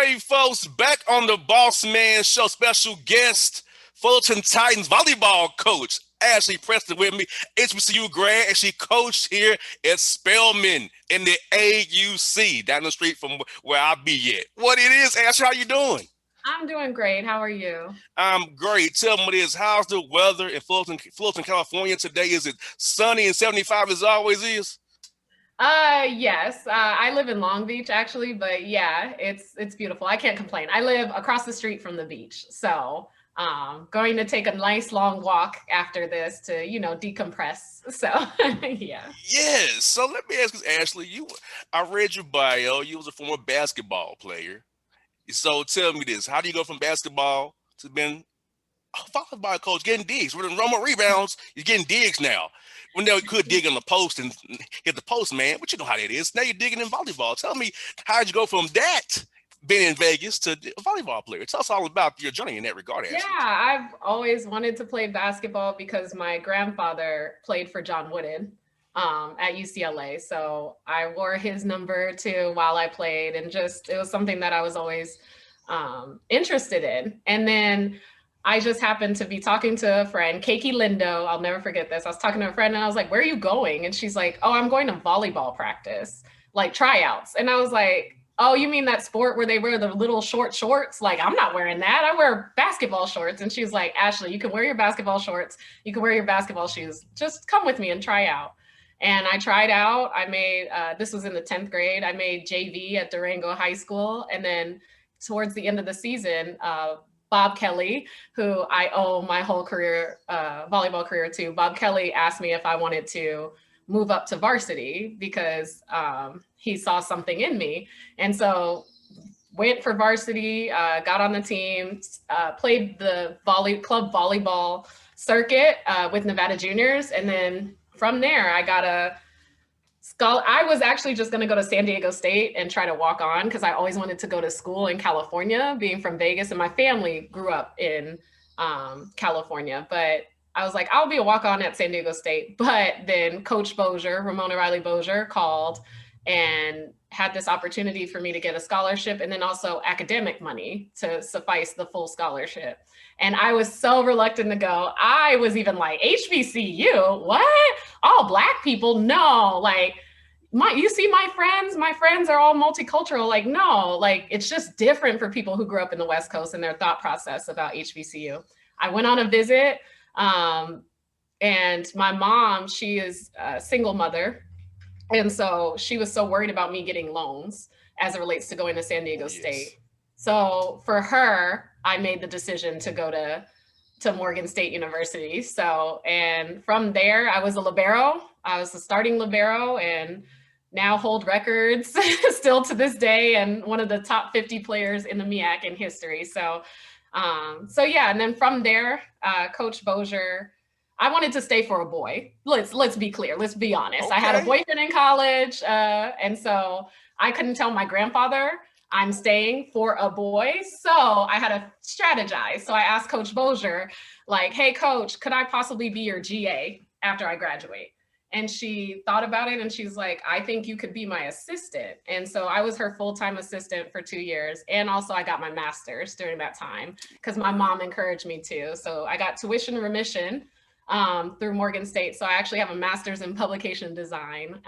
right, folks, back on the Bossman Show, special guest, Fullerton Titans volleyball coach, Ashley Preston with me, HBCU grad, and she coached here at Spelman in the AUC, down the street from where I be at. What it is, Ashley, how you doing? I'm doing great. How are you? I'm great. Tell me what it is. How's the weather in Fullerton, California today? Is it sunny and 75 as always is? Yes. I live in Long Beach actually, but yeah, it's beautiful. I can't complain. I live across the street from the beach. So, going to take a nice long walk after this to, decompress. So, yeah. Yes. So let me ask you, Ashley. I read your bio. You was a former basketball player. So tell me this: how do you go from basketball to being a volleyball coach, getting digs? We're in Roma rebounds. You're getting digs now. When they could dig on the post and hit the post, man, but you know how that is. Now you're digging in volleyball. Tell me, how did you go from that being in Vegas to a volleyball player? Tell us all about your journey in that regard, Yeah, Ashley. I've always wanted to play basketball because my grandfather played for John Wooden at UCLA. So I wore his number too while I played, and just it was something that I was always interested in. And then I just happened to be talking to a friend, Keiki Lindo. I'll never forget this. I was talking to a friend and I was like, "Where are you going?" And she's like, "Oh, I'm going to volleyball practice, like tryouts." And I was like, "Oh, you mean that sport where they wear the little short shorts? Like, I'm not wearing that. I wear basketball shorts." And she was like, "Ashley, you can wear your basketball shorts. You can wear your basketball shoes. Just come with me and try out." And I tried out. I made, this was in the 10th grade. I made JV at Durango High School. And then towards the end of the season, Bob Kelly, who I owe my whole career, volleyball career to, Bob Kelly asked me if I wanted to move up to varsity because he saw something in me. And so went for varsity, got on the team, played the club volleyball circuit with Nevada Juniors. And then from there, I got a I was actually just going to go to San Diego State and try to walk on because I always wanted to go to school in California, being from Vegas, and my family grew up in California. But I was like, I'll be a walk on at San Diego State. But then Coach Bozier, Ramona Riley Bozier, called and had this opportunity for me to get a scholarship and then also academic money to suffice the full scholarship. And I was so reluctant to go. I was even like, HBCU, what? All Black people? No, like, you see my friends are all multicultural. Like, no, like, it's just different for people who grew up in the West Coast and their thought process about HBCU. I went on a visit, and my mom, she is a single mother. And so she was so worried about me getting loans as it relates to going to San Diego State. So for her, I made the decision to go to Morgan State University. So, and from there, I was a libero. I was a starting libero and now hold records still to this day, and one of the top 50 players in the MEAC in history. So, yeah. And then from there, Coach Bozier, I wanted to stay for a boy. Let's be clear. Let's be honest. Okay. I had a boyfriend in college, and so I couldn't tell my grandfather I'm staying for a boy. So I had to strategize. So I asked Coach Bozier, like, "Hey, Coach, could I possibly be your GA after I graduate?" And she thought about it and she's like, "I think you could be my assistant." And so I was her full-time assistant for 2 years. And also I got my master's during that time because my mom encouraged me to. So I got tuition remission through Morgan State. So I actually have a master's in publication design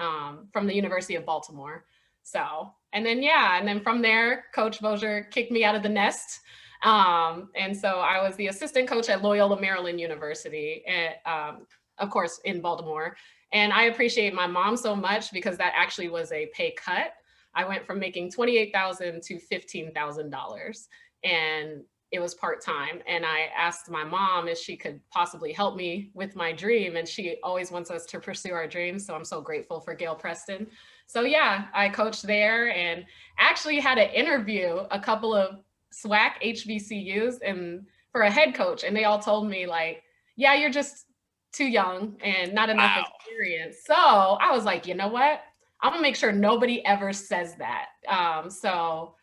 from the University of Baltimore. So, and then from there, Coach Bozier kicked me out of the nest. And so I was the assistant coach at Loyola Maryland University, of course, in Baltimore. And I appreciate my mom so much because that actually was a pay cut. I went from making $28,000 to $15,000. And it was part-time. And I asked my mom if she could possibly help me with my dream. And she always wants us to pursue our dreams. So I'm so grateful for Gail Preston. So yeah, I coached there and actually had an interview, a couple of SWAC HBCUs and for a head coach. And they all told me like, "Yeah, you're just too young and not enough experience." So I was like, you know what? I'm gonna make sure nobody ever says that. So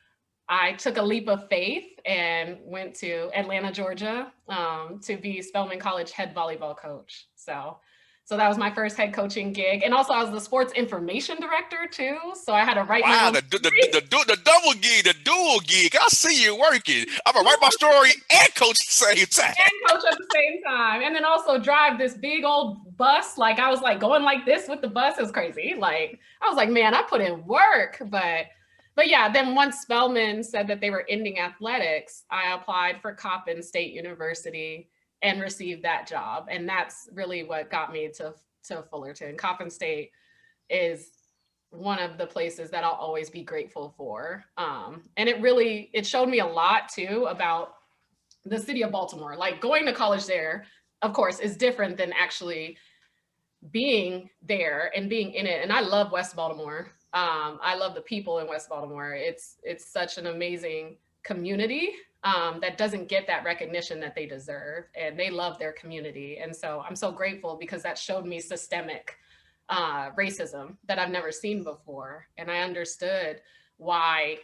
I took a leap of faith and went to Atlanta, Georgia, to be Spelman College head volleyball coach. So So that was my first head coaching gig. And also I was the sports information director too. So I had to write my Wow, own the double gig, the dual gig. I see you working. I'm gonna write my story and coach at the same time. and coach at the same time. And then also drive this big old bus. Like I was like going like this with the bus. It was crazy. Like I was like, man, I put in work. But yeah, then once Spelman said that they were ending athletics, I applied for Coppin State University and received that job. And that's really what got me to Fullerton. Coppin State is one of the places that I'll always be grateful for. And it showed me a lot too about the city of Baltimore. Like going to college there, of course, is different than actually being there and being in it. And I love West Baltimore. I love the people in West Baltimore. It's such an amazing community that doesn't get that recognition that they deserve, and they love their community. And so I'm so grateful because that showed me systemic racism that I've never seen before. And I understood why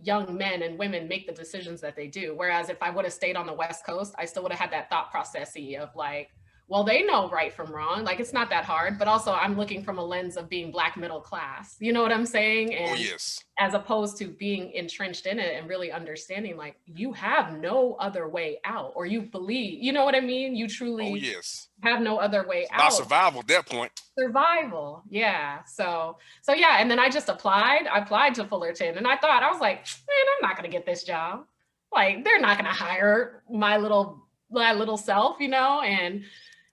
young men and women make the decisions that they do. Whereas if I would have stayed on the West Coast, I still would have had that thought processy of like, well, they know right from wrong. Like it's not that hard, but also I'm looking from a lens of being Black middle class. You know what I'm saying? And Oh yes. as opposed to being entrenched in it and really understanding like you have no other way out, or you believe, you know what I mean? You truly yes. have no other way out. Not survival at that point. Survival. Yeah. So yeah. And then I just applied. I applied to Fullerton and I was like, man, I'm not going to get this job. Like they're not going to hire my little self, you know, and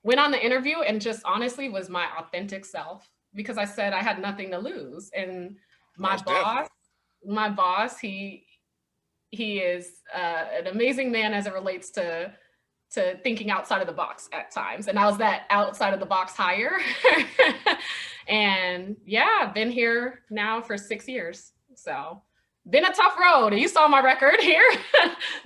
went on the interview and just honestly was my authentic self because I said I had nothing to lose. And my boss, he is an amazing man as it relates to thinking outside of the box at times. And I was that outside of the box hire. And yeah, I've been here now for 6 years. So been a tough road. You saw my record here.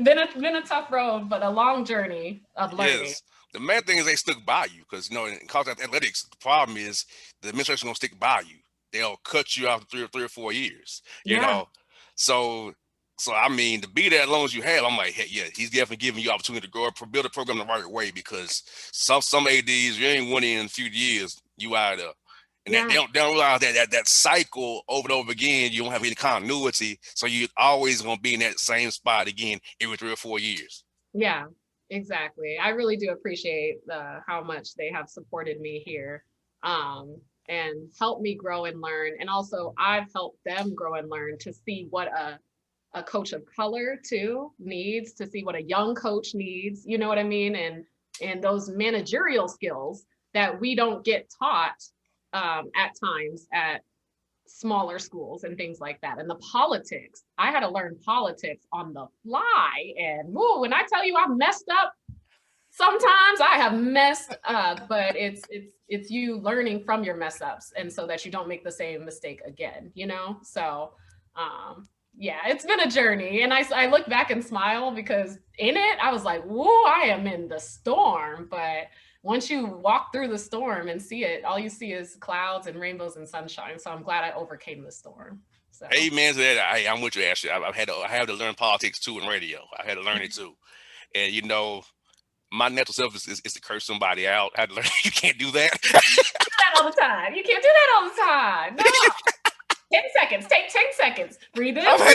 been a tough road, but a long journey of learning. Yes. The main thing is they stuck by you because, you know, in college athletics, the problem is the administration going to stick by you. They'll cut you after three or 4 years, you know? So I mean, to be there as long as you have, I'm like, hey, yeah, he's definitely giving you opportunity to grow up, build a program the right way because some ADs, you ain't winning in a few years, you out of there. And they don't realize that cycle over and over again, you don't have any continuity. So you're always going to be in that same spot again every 3 or 4 years. Yeah. Exactly. I really do appreciate how much they have supported me here and helped me grow and learn. And also I've helped them grow and learn to see what a coach of color too needs, to see what a young coach needs, you know what I mean? And those managerial skills that we don't get taught at times at smaller schools and things like that. And the politics, I had to learn politics on the fly. And when I tell you I messed up, sometimes I have messed up, but it's you learning from your mess ups and so that you don't make the same mistake again, you know? So yeah, it's been a journey. And I look back and smile because in it, I was like, whoa, I am in the storm. But once you walk through the storm and see it, all you see is clouds and rainbows and sunshine. So I'm glad I overcame the storm. So. Amen to that. I'm with you, Ashley. I had to learn politics too in radio. I had to learn it too. And you know, my natural self is to curse somebody out. I had to learn you can't do that. You can't do that all the time. You can't do that all the time. No. 10 seconds. Take 10 seconons. Breathe in. I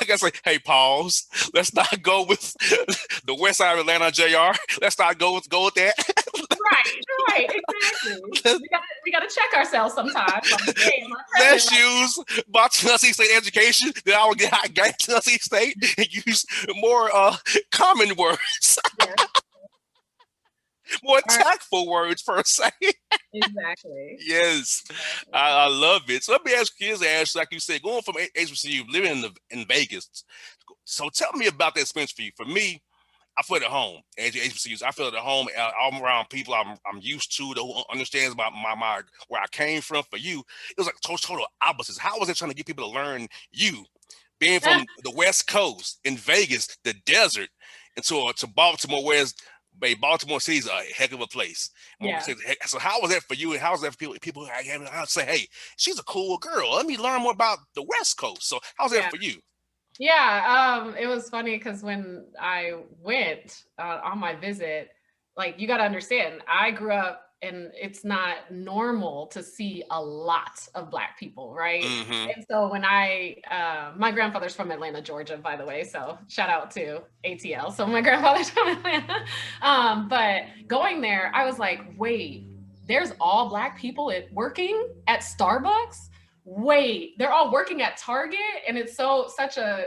gotta say, hey, pause. Let's not go with the West Side of Atlanta JR. Let's not go with that. Right, exactly. We gotta check ourselves sometimes. Like, hey, let's use my Tennessee State education. Then I will get Tennessee State and use more common words. Yeah. More tactful words per se. Exactly. Yes, I love it. So let me ask you, Ashley, like you said, going from HBCU, living in Vegas. So tell me about that experience for you. For me, I feel at home at HBCUs. I feel at home. I'm around people I'm used to, who understands about my where I came from. For you, it was like total opposites. How was it trying to get people to learn you, being from the West Coast in Vegas, the desert, and to Baltimore, whereas Baltimore City is a heck of a place. Yeah. So how was that for you? And how was that for people who say, hey, she's a cool girl. Let me learn more about the West Coast. So how's that for you? Yeah, it was funny because when I went on my visit, like, you got to understand, I grew up and it's not normal to see a lot of Black people, right? Mm-hmm. And so when my grandfather's from Atlanta, Georgia, by the way, so shout out to ATL. So my grandfather's from Atlanta. But going there, I was like, wait, there's all Black people working at Starbucks? Wait, they're all working at Target? And it's such a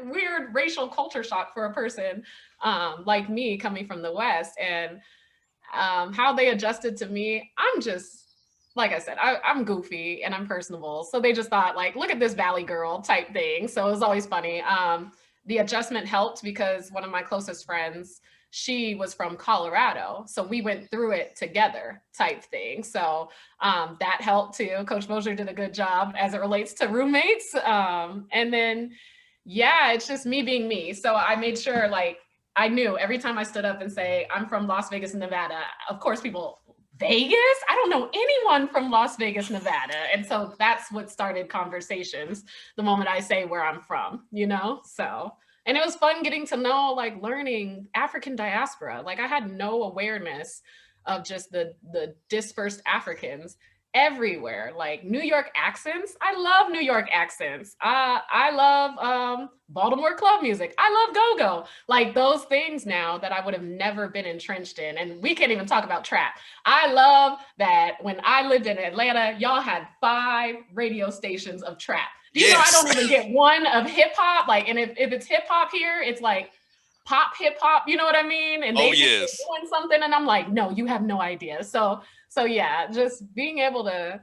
weird racial culture shock for a person like me coming from the West. And how they adjusted to me, I'm just, like I said, I'm goofy and I'm personable. So they just thought, like, look at this Valley girl type thing. So it was always funny. The adjustment helped because one of my closest friends, she was from Colorado. So we went through it together type thing. So that helped too. Coach Mosier did a good job as it relates to roommates. And then, yeah, it's just me being me. So I made sure, like, I knew every time I stood up and say, I'm from Las Vegas, Nevada, of course, people, Vegas? I don't know anyone from Las Vegas, Nevada. And so that's what started conversations the moment I say where I'm from, you know? So, and it was fun getting to know, like, learning African diaspora. Like, I had no awareness of just the dispersed Africans everywhere, like New York accents. I love New York accents. I love Baltimore club music. I love go-go. Like, those things now that I would have never been entrenched in. And we can't even talk about trap. I love that when I lived in Atlanta, y'all had 5 radio stations of trap. Do you know I don't even get one of hip hop? Like, and if it's hip hop here, it's like pop hip hop, you know what I mean? And they just doing something, and I'm like, no, you have no idea. So yeah, just being able to,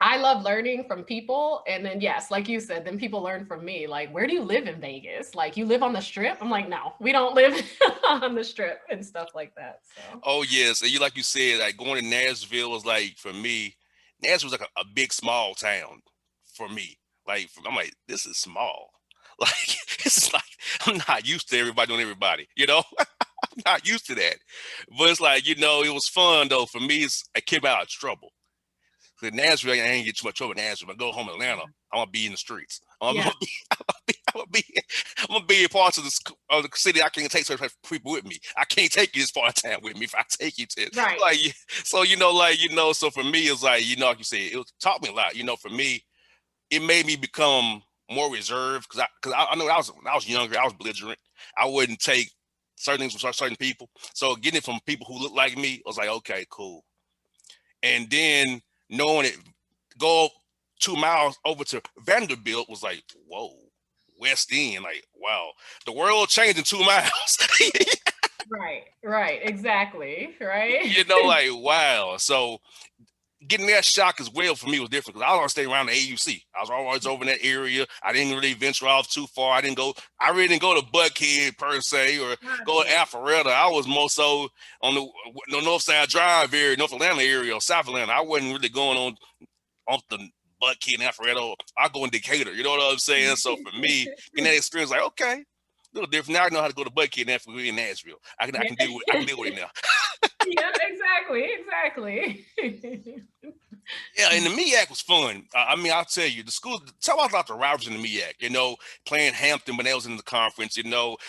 I love learning from people. And then, yes, like you said, then people learn from me. Like, where do you live in Vegas? Like, you live on the Strip? I'm like, no, we don't live on the Strip and stuff like that. So. Oh yes, and like you said, like going to Nashville was like, for me, Nashville was like a big small town for me. Like, I'm like, this is small. Like, it's like, I'm not used to everybody knowing everybody, you know? I'm not used to that. But it's like, you know, it was fun though. For me, I came out of trouble. Because Nashville, I ain't get too much trouble in Nashville. But go home to Atlanta, I'm gonna be in the streets. I'm gonna be in parts of the city I can't take certain people with me. I can't take you this far of town with me if I take you to right. Like, so so for me, it's like, like you said, it taught me a lot. For me, it made me become more reserved because I know when I was younger, I was belligerent. I wouldn't take certain things from certain people. So getting it from people who look like me, I was like, okay, cool. And then knowing it, go 2 miles over to Vanderbilt was like, whoa, West End, like, wow, the world changed in 2 miles. Right, exactly, right. Like, wow. So getting that shock as well for me was different because I was always staying around the AUC. I was always over in that area. I didn't really venture off too far. I really didn't go to Buckhead per se or go to Alpharetta. I was more so on the North Side Drive area, North Atlanta area or South Atlanta. I wasn't really going on the Buckhead and Alpharetta. I go in Decatur. You know what I'm saying? So for me, getting that experience, like, okay, a little different. Now I know how to go to Buckhead and Alpharetta in Nashville. I can deal with it now. Yeah, exactly. Yeah, and the MEAC was fun. I mean, I'll tell you, the school. Tell us about the Rivalry in the MEAC. Playing Hampton when they was in the conference. You got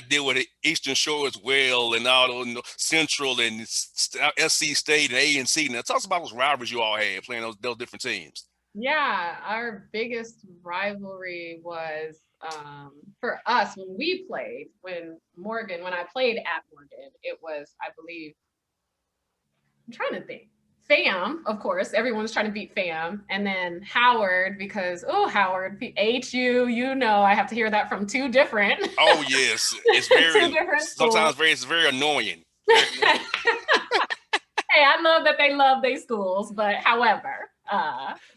to deal with the Eastern Shore as well, and all Central and SC State and A&C. Now, tell us about those rivalries you all had playing those different teams. Yeah, our biggest rivalry was for us when we played. When I played at Morgan, it was, I believe, I'm trying to think. FAM, of course, everyone's trying to beat FAM, and then Howard, because Howard, HU, I have to hear that from 2 different. Oh yes, it's very 2 different sometimes it's very annoying. Hey, I love that they love their schools, but however,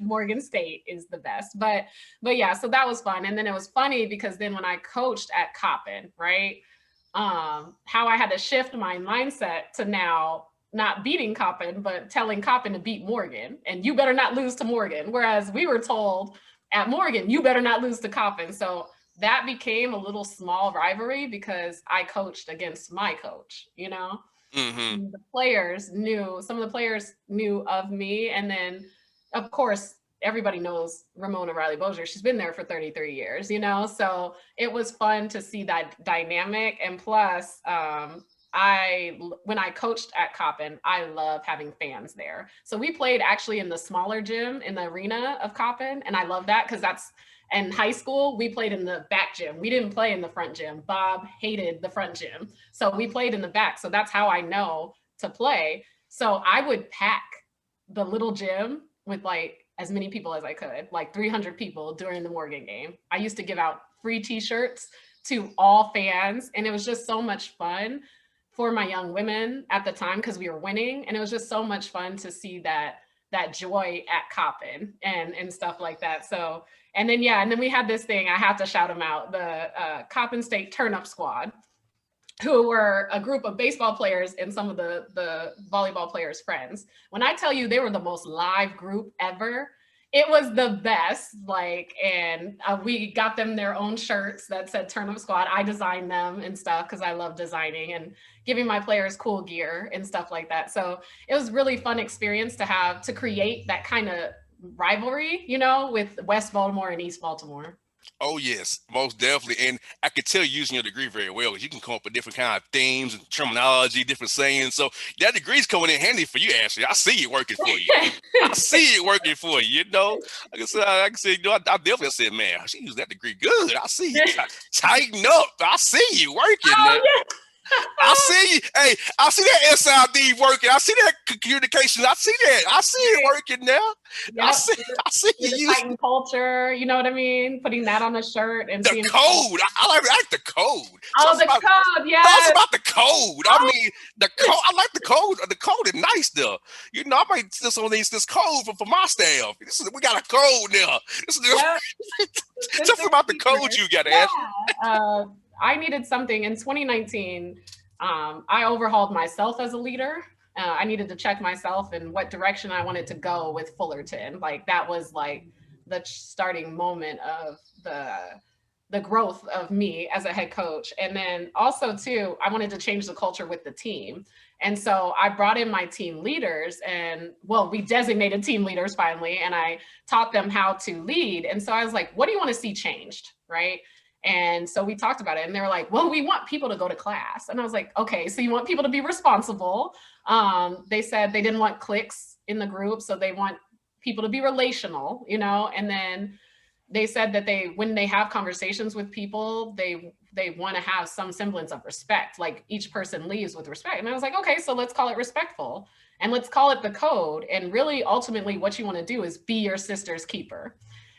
Morgan State is the best. But yeah, so that was fun, and then it was funny because then when I coached at Coppin, right, how I had to shift my mindset to now not beating Coppin, but telling Coppin to beat Morgan, and you better not lose to Morgan. Whereas we were told at Morgan, you better not lose to Coppin. So that became a little small rivalry because I coached against my coach, Mm-hmm. Some of the players knew of me. And then of course, everybody knows Ramona Riley Bossier. She's been there for 33 years, so it was fun to see that dynamic. And plus, when I coached at Coppin, I love having fans there. So we played actually in the smaller gym in the arena of Coppin, and I love that because that's in high school we played in the back gym. We didn't play in the front gym. Bob hated the front gym, so we played in the back. So that's how I know to play. So I would pack the little gym with like as many people as I could, like 300 people during the Morgan game. I used to give out free t-shirts to all fans, and it was just so much fun for my young women at the time because we were winning, and it was just so much fun to see that joy at Coppin and stuff like that. So, and then we had this thing, I have to shout them out, the Coppin State Turn Up Squad, who were a group of baseball players and some of the volleyball players' friends. When I tell you they were the most live group ever, it was the best. Like, and we got them their own shirts that said Turn Up Squad. I designed them and stuff because I love designing and giving my players cool gear and stuff like that. So it was really fun experience to create that kind of rivalry, you know, with West Baltimore and East Baltimore. Oh yes, most definitely. And I could tell you using your degree very well because you can come up with different kind of themes and terminology, different sayings. So that degree's coming in handy for you, Ashley. I see it working for you. I see it working for you. You know, like I said, you know, I definitely said, man, she used that degree good. I see you. Tighten up. I see you working. Oh, yeah. I see you. Hey, I see that SID working. I see that communication. I see that. I see it working now. Yep. I see you. Titan culture. You know what I mean? Putting that on a shirt and the code. I like the code. Oh, the code. Yeah. Talk about the code. I mean, the code. I like the code. The code is nice though. You know, I might steal some of this code for my staff. We got a code now. Tell me about the code you got, Ash. I needed something in 2019. I overhauled myself as a leader. I needed to check myself and what direction I wanted to go with Fullerton. Like that was like the starting moment of the growth of me as a head coach. And then also too, I wanted to change the culture with the team. And so I brought in my team leaders and we designated team leaders finally, and I taught them how to lead. And so I was like, what do you want to see changed? Right. And so we talked about it, and they were like, well, we want people to go to class. And I was like, okay, so you want people to be responsible. They said they didn't want cliques in the group. So they want people to be relational, you know, and then they said that when they have conversations with people, they want to have some semblance of respect, like each person leaves with respect. And I was like, okay, so let's call it respectful and let's call it the code. And really, ultimately, what you want to do is be your sister's keeper.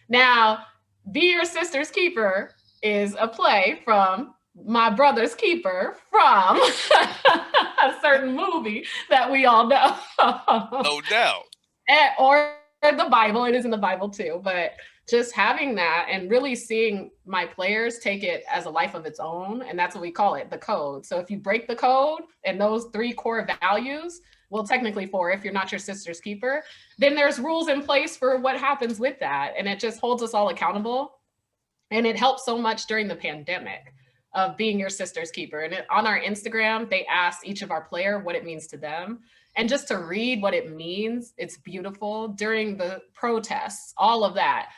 Now, be your sister's keeper is a play from My Brother's Keeper from a certain movie that we all know. No doubt. Or the Bible. It is in the Bible too. But just having that and really seeing my players take it as a life of its own. And that's what we call it, the code. So if you break the code and those 3 core values, well, technically 4 if you're not your sister's keeper, then there's rules in place for what happens with that. And it just holds us all accountable. And it helped so much during the pandemic of being your sister's keeper. And on our Instagram, they asked each of our player what it means to them. And just to read what it means, it's beautiful. During the protests, all of that,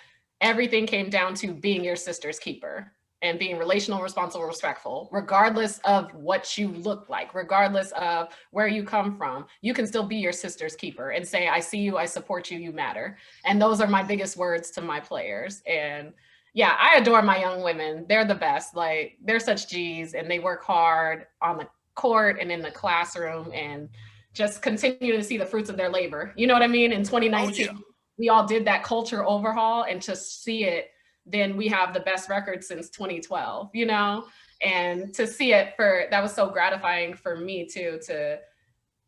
everything came down to being your sister's keeper and being relational, responsible, respectful, regardless of what you look like, regardless of where you come from. You can still be your sister's keeper and say, I see you, I support you, you matter. And those are my biggest words to my players. And yeah, I adore my young women. They're the best. Like, they're such G's, and they work hard on the court and in the classroom and just continue to see the fruits of their labor. You know what I mean? In 2019, we all did that culture overhaul, and to see it, then we have the best record since 2012, you know? And to see it that was so gratifying for me too, to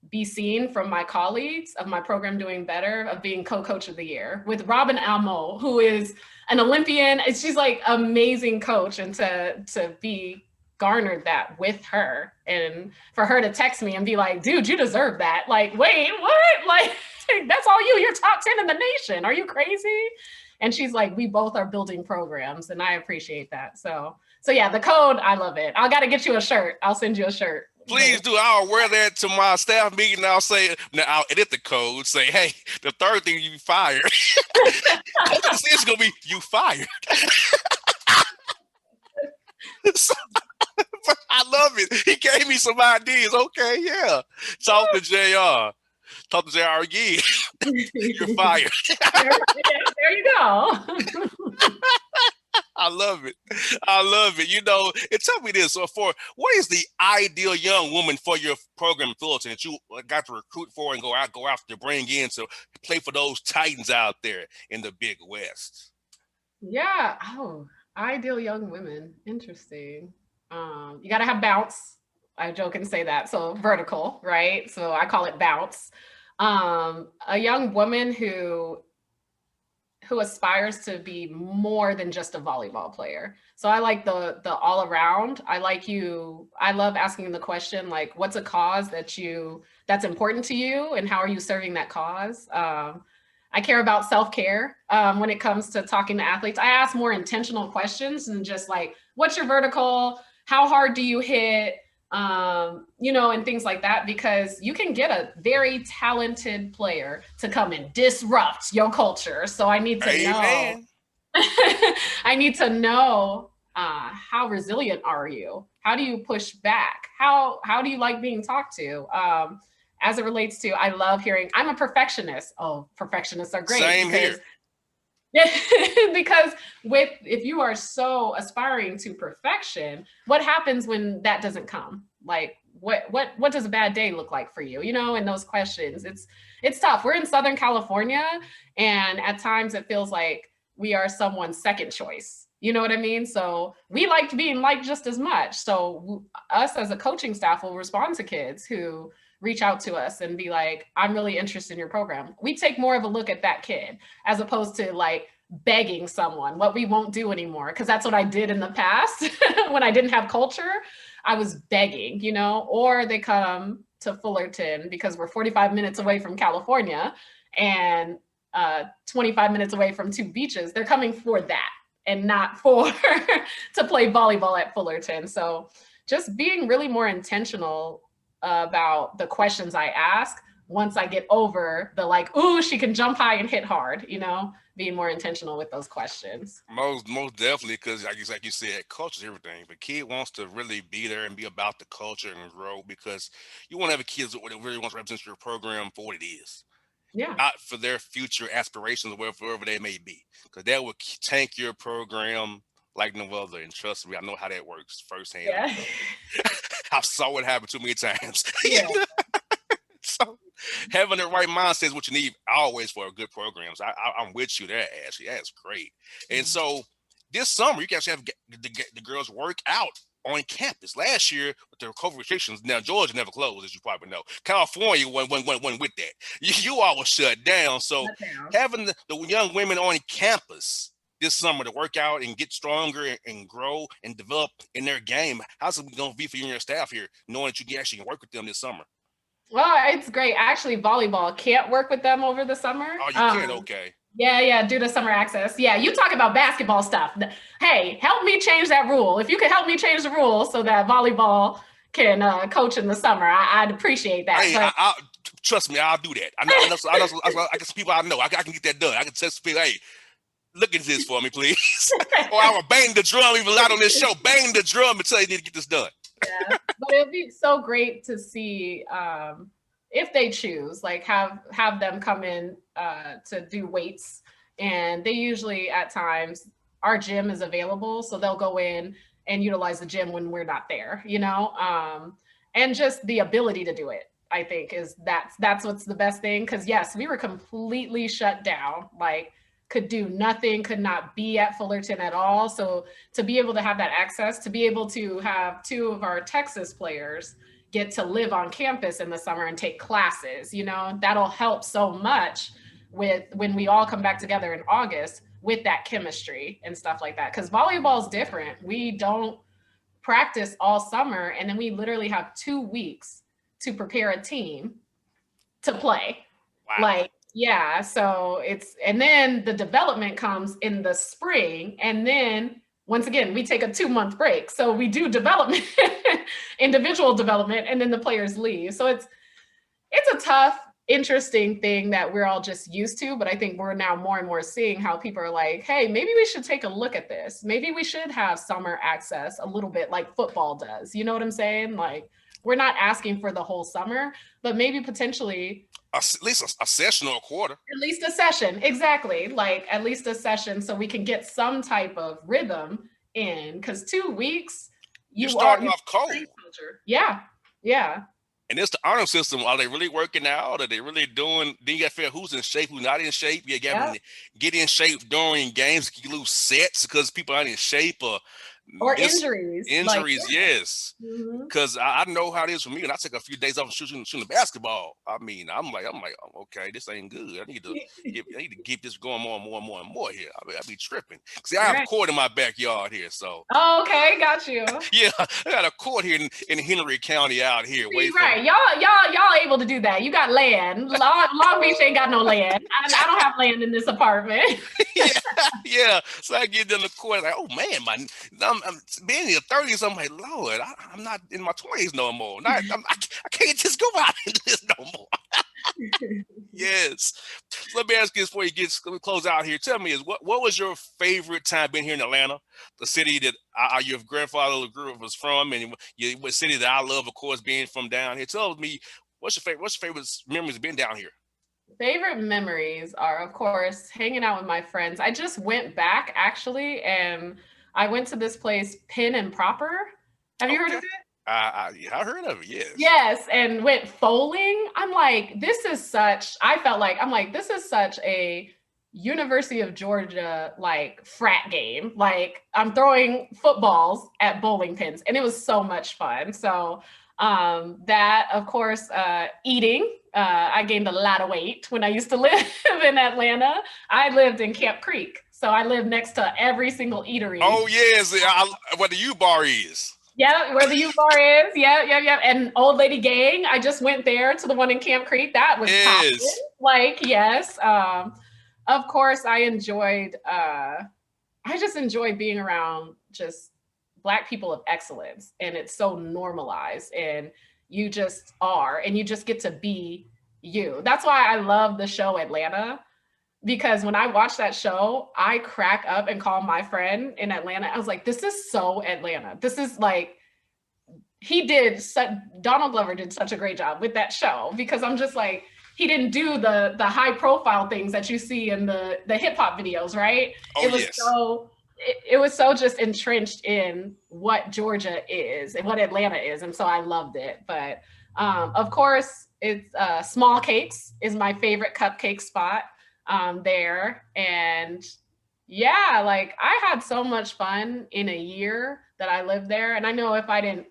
be seen from my colleagues of my program doing better, of being co-coach of the year with Robin Almo, who is an Olympian. She's like amazing coach, and to be garnered that with her, and for her to text me and be like, dude, you deserve that. Like, wait, what? Like, that's all you, you're top 10 in the nation. Are you crazy? And she's like, we both are building programs, and I appreciate that. So yeah, the code, I love it. I got to get you a shirt. I'll send you a shirt. Please do. I'll wear that to my staff meeting. I'll say, now I'll edit the code. Say, hey, the third thing, you fired. It's gonna be you fired. I love it. He gave me some ideas. Okay, yeah. Talk to JR. Talk to JR again. You're fired. There you go. I love it. I love it. And tell me this. So what is the ideal young woman for your program in Fullerton that you got to recruit for and go after to bring in to play for those Titans out there in the Big West? Yeah. Oh, ideal young women. Interesting. You got to have bounce. I joke and say that. So vertical, right? So I call it bounce. A young woman who aspires to be more than just a volleyball player. So I like the all around. I love asking the question, like, what's a cause that's important to you and how are you serving that cause? I care about self-care when it comes to talking to athletes. I ask more intentional questions than just like, what's your vertical? How hard do you hit? And things like that, because you can get a very talented player to come and disrupt your culture. So I need to know, I need to know how resilient are you? How do you push back? How do you like being talked to? As it relates to, I love hearing, I'm a perfectionist. Oh, perfectionists are great. Same here. Because if you are so aspiring to perfection, what happens when that doesn't come? Like, what does a bad day look like for you? And those questions, it's tough. We're in Southern California, and at times it feels like we are someone's second choice. You know what I mean? So we liked being liked just as much. So us as a coaching staff will respond to kids who reach out to us and be like, I'm really interested in your program. We take more of a look at that kid as opposed to like begging someone, what we won't do anymore. Cause that's what I did in the past when I didn't have culture. I was begging, or they come to Fullerton because we're 45 minutes away from California and 25 minutes away from two beaches. They're coming for that and not for to play volleyball at Fullerton. So just being really more intentional about the questions I ask once I get over the like, ooh, she can jump high and hit hard, being more intentional with those questions. Most definitely, because like you said, culture is everything. But kid wants to really be there and be about the culture and grow, because you want to have a kid that really wants to represent your program for what it is. Yeah. Not for their future aspirations or wherever they may be, because that will tank your program like no other. And trust me, I know how that works firsthand. Yeah. I saw it happen too many times. Yeah. So having the right mindset is what you need always for a good program. So I'm with you there, Ashley. That's great. And so this summer, you guys have the girls work out on campus. Last year, with the COVID restrictions, now Georgia never closed, as you probably know. California went with that. You all were shut down. So having the young women on campus this summer to work out and get stronger and grow and develop in their game, how's it going to be for you and your staff here, knowing that you can actually work with them this summer? Well, it's great. Actually, volleyball can't work with them over the summer. Oh, you can? Okay. Yeah, due to summer access. Yeah, you talk about basketball stuff. Hey, help me change that rule. If you could help me change the rule so that volleyball can coach in the summer, I'd appreciate that. Hey, trust me, I'll do that. I know. I got some people I know. I can get that done. I can test people. Hey, look at this for me, please. Or I will bang the drum even loud on this show. Bang the drum and tell you need to get this done. Yeah, but it'd be so great to see if they choose, like have them come in to do weights. And they usually at times, our gym is available. So they'll go in and utilize the gym when we're not there, and just the ability to do it, I think that's what's the best thing. Cause yes, we were completely shut down, like could do nothing, could not be at Fullerton at all. So to be able to have that access, to be able to have two of our Texas players get to live on campus in the summer and take classes, that'll help so much with when we all come back together in August with that chemistry and stuff like that. Because volleyball is different. We don't practice all summer, and then we literally have 2 weeks to prepare a team to play. Wow. Yeah, so and then the development comes in the spring, and then once again, we take a 2-month break. So we do development, individual development, and then the players leave. So it's a tough interesting thing that we're all just used to, but I think we're now more and more seeing how people are like, hey, maybe we should take a look at this. Maybe we should have summer access a little bit like football does. You know what I'm saying? Like, we're not asking for the whole summer, but maybe potentially At least a session or a quarter. at least a session. Exactly. Like at least a session so we can get some type of rhythm in, because 2 weeks, You're starting off cold. Yeah. Yeah. And it's the honor system. Are they really working out? Are they really doing? Then you got to figure out who's in shape, who's not in shape. You got to get in shape during games. You lose sets because people aren't in shape or injuries. Injuries, yes. Because I know how it is for me. And I take a few days off shooting the basketball. I mean, I'm like, okay, this ain't good. I need to keep this going more and more here. I be tripping. See, I have a court in my backyard here, so. Oh, okay, got you. Yeah, I got a court here in Henry County out here. Right, y'all able to do that. You got land. Long Beach ain't got no land. I don't have land in this apartment. yeah. So I get in the court, like, oh man, I'm being in the 30s. I'm like, Lord, I'm not in my 20s no more. I can't just go out and do this no more. Yes. So let me ask you this before we close out here. Tell me, what was your favorite time being here in Atlanta, the city that your grandfather grew up was from, and what city that I love, of course, being from down here. Tell me, what's your favorite memories of being down here? Favorite memories are, of course, hanging out with my friends. I just went back actually, and I went to this place, Pin and Proper. Have you heard of it? I heard of it, yes. Yes, and went foaling. I'm like, this is such a University of Georgia like frat game. Like I'm throwing footballs at bowling pins, and it was so much fun. So that, of course, eating. I gained a lot of weight when I used to live in Atlanta. I lived in Camp Creek, so I lived next to every single eatery. Oh yes, where the U Bar is. Yeah, where the U Bar is. Yeah. And Old Lady Gang. I just went there to the one in Camp Creek. That was popping. Like, yes. Of course, I just enjoy being around just Black people of excellence. And it's so normalized. And you just are. And you just get to be you. That's why I love the show Atlanta. Because when I watch that show, I crack up and call my friend in Atlanta. I was like, this is so Atlanta. This is like, Donald Glover did such a great job with that show, because I'm just like, he didn't do the high profile things that you see in the hip hop videos, right? Oh, it was so just entrenched in what Georgia is and what Atlanta is. And so I loved it. But of course, it's Small Cakes is my favorite cupcake spot there. And yeah, like I had so much fun in a year that I lived there. And I know if I didn't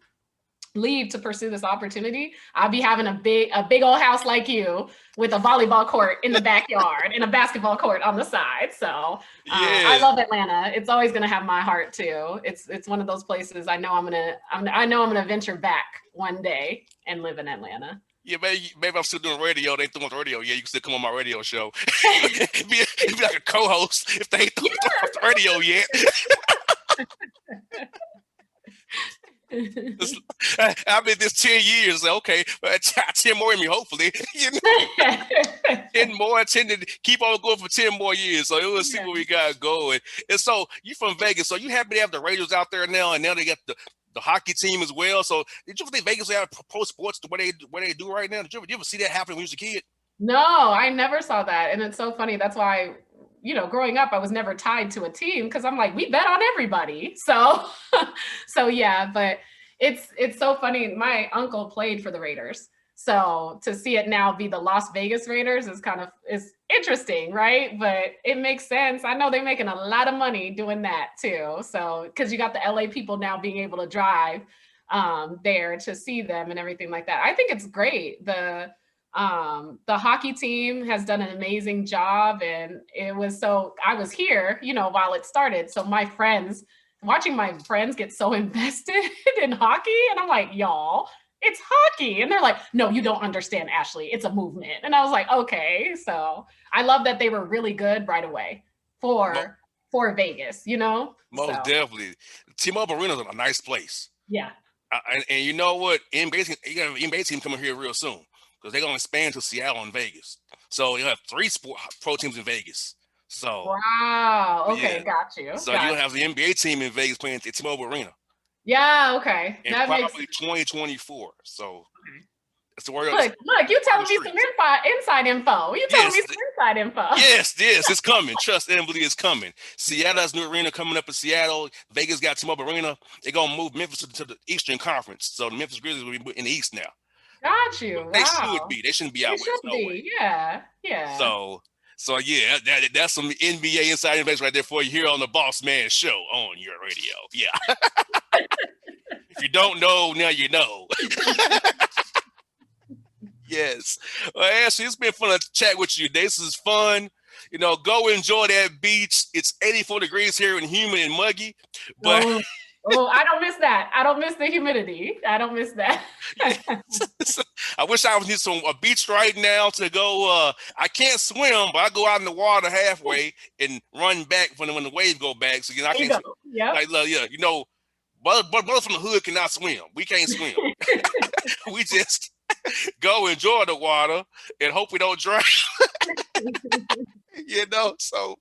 leave to pursue this opportunity, I'd be having a big old house like you with a volleyball court in the backyard and a basketball court on the side. So I love Atlanta. It's always going to have my heart too. It's one of those places I know I'm going to venture back one day and live in Atlanta. Yeah, maybe I'm still doing radio. They ain't doing the radio. Yeah, you can still come on my radio show. be like a co-host if they ain't doing the radio yet. I've been this 10 years. Okay, 10 more in me, hopefully. 10 more, 10 to keep on going for 10 more years. So we'll see what we got going. And so you from Vegas. So you happy to have the Raiders out there now, and now they got the hockey team as well. So did you think Vegas have pro sports the way they do right now? Did you ever see that happen when you was a kid? No, I never saw that. And it's so funny. That's why, growing up, I was never tied to a team, because I'm like, we bet on everybody. So, yeah, but it's so funny. My uncle played for the Raiders. So to see it now be the Las Vegas Raiders is interesting, right? But it makes sense. I know they're making a lot of money doing that too. So, because you got the LA people now being able to drive there to see them and everything like that. I think it's great. The hockey team has done an amazing job, and I was here, while it started. So watching my friends get so invested in hockey, and I'm like, y'all, it's hockey. And they're like, no, you don't understand, Ashley. It's a movement. And I was like, okay. So I love that they were really good right away for Vegas, Most definitely. T-Mobile Arena is a nice place. Yeah. And you know what? NBA team coming here real soon. because they're going to expand to Seattle and Vegas. So you have 3 pro teams in Vegas. So wow. Okay, yeah. got you. So you'll have the NBA team in Vegas playing at T-Mobile Arena. Yeah. Okay. And that probably makes 2024. So that's the word. Look, you telling me some inside info. You telling me some inside info. Yes, it's coming. Trust and believe it's coming. Seattle has new arena coming up in Seattle. Vegas got T-Mobile Arena. They're gonna move Memphis to the Eastern Conference. So the Memphis Grizzlies will be in the East now. Got you. They should be. They shouldn't be out west. No way. Yeah. So yeah, that's some NBA inside information right there for you here on the Bossman Show on your radio. Yeah. If you don't know, now you know. Yes. Well, Ashley, it's been fun to chat with you today. This is fun. You know, go enjoy that beach. It's 84 degrees here and humid and muggy. But I don't miss that. I don't miss the humidity. I don't miss that. I wish I was near a beach right now to go. I can't swim, but I go out in the water halfway and run back when the waves go back. So I can. Yeah. You know, but from the hood cannot swim. We can't swim. We just go enjoy the water and hope we don't drown. You know, so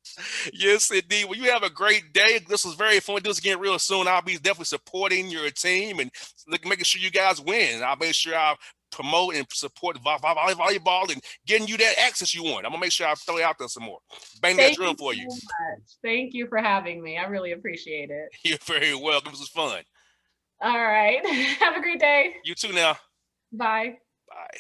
yes, indeed. Well, you have a great day. This was very fun. Do this again real soon. I'll be definitely supporting your team and making sure you guys win. I'll make sure I promote and support volleyball and getting you that access you want. I'm gonna make sure I throw it out there some more. Bang that drum for you. So much. Thank you for having me. I really appreciate it. You're very welcome. This was fun. All right. Have a great day. You too now. Bye. Bye.